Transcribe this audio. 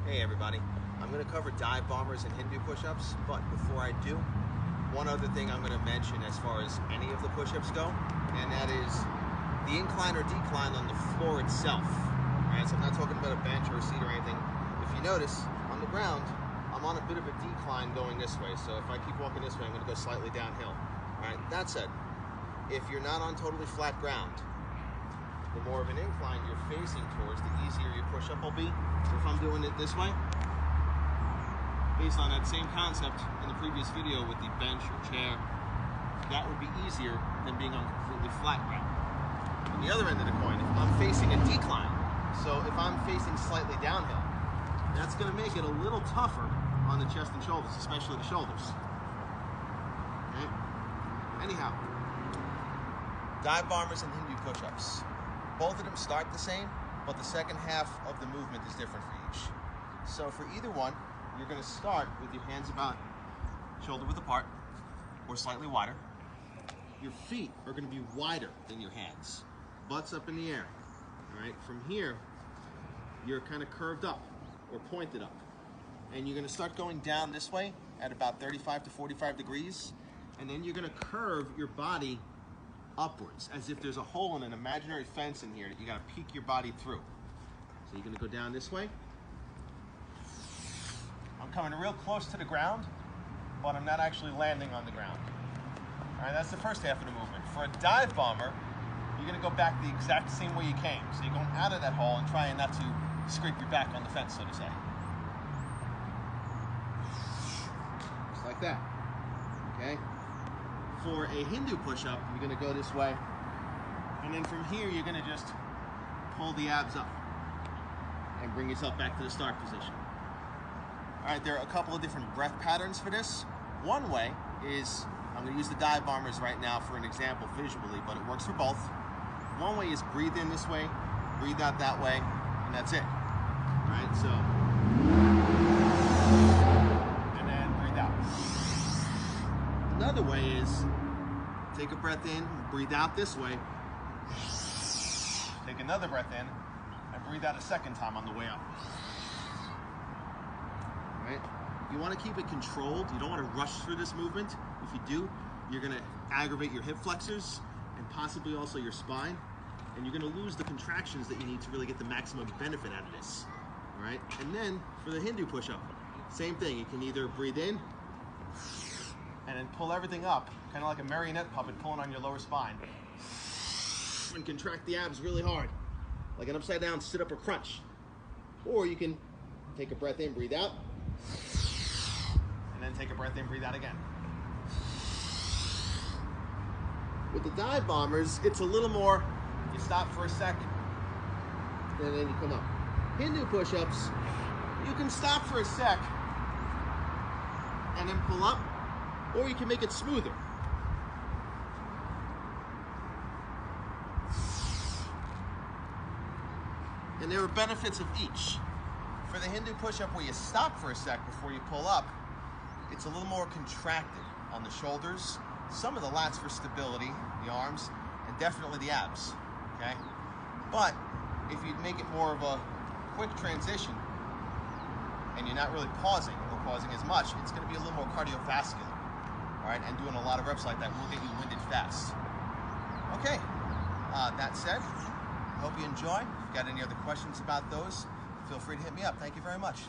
Hey everybody, I'm going to cover Divebombers and Hindu Pushups, but before I do, one other thing I'm going to mention as far as any of the push-ups go, and that is the incline or decline on the floor itself. Alright, so I'm not talking about a bench or a seat or anything. If you notice, on the ground, I'm on a bit of a decline going this way, so if I keep walking this way, I'm going to go slightly downhill. Alright, that said, if you're not on totally flat ground, the more of an incline you're facing towards, the easier your push-up will be. So if I'm doing it this way, based on that same concept in the previous video with the bench or chair, that would be easier than being on completely flat ground. On the other end of the coin, if I'm facing a decline, so if I'm facing slightly downhill, that's going to make it a little tougher on the chest and shoulders, especially the shoulders. Okay? Anyhow, Divebombers and Hindu Pushups. Both of them start the same, but the second half of the movement is different for each. So for either one, you're going to start with your hands about shoulder width apart or slightly wider. Your feet are going to be wider than your hands. Butts up in the air. All right. From here, you're kind of curved up or pointed up. And you're going to start going down this way at about 35 to 45 degrees. And then you're going to curve your body upwards, as if there's a hole in an imaginary fence in here that you got to peek your body through. So you're going to go down this way. I'm coming real close to the ground, but I'm not actually landing on the ground. All right, that's the first half of the movement. For a dive bomber, you're going to go back the exact same way you came. So you're going out of that hole and trying not to scrape your back on the fence, so to say. Just like that. Okay? For a Hindu push-up, you're going to go this way, and then from here you're going to just pull the abs up and bring yourself back to the start position. All right, there are a couple of different breath patterns for this. One way is, I'm going to use the dive bombers right now for an example visually, but it works for both. One way is breathe in this way, breathe out that way, and that's it. All right, so, and then breathe out. Another way is take a breath in, breathe out this way, take another breath in, and breathe out a second time on the way up. All right? You want to keep it controlled. You don't want to rush through this movement. If you do, you're going to aggravate your hip flexors and possibly also your spine, and you're going to lose the contractions that you need to really get the maximum benefit out of this. All right? And then for the Hindu push-up, same thing. You can either breathe in and then pull everything up, kind of like a marionette puppet pulling on your lower spine. And contract the abs really hard, like an upside down sit up or crunch. Or you can take a breath in, breathe out, and then take a breath in, breathe out again. With the dive bombers, it's a little more, you stop for a second, and then you come up. Hindu push-ups, you can stop for a sec, and then pull up, or you can make it smoother. And there are benefits of each. For the Hindu push-up where you stop for a sec before you pull up, it's a little more contracted on the shoulders, some of the lats for stability, the arms, and definitely the abs, okay? But if you make it more of a quick transition and you're not really pausing or pausing as much, it's gonna be a little more cardiovascular. All right, and doing a lot of reps like that will get you winded fast. Okay, that said, I hope you enjoy. If you've got any other questions about those, feel free to hit me up. Thank you very much.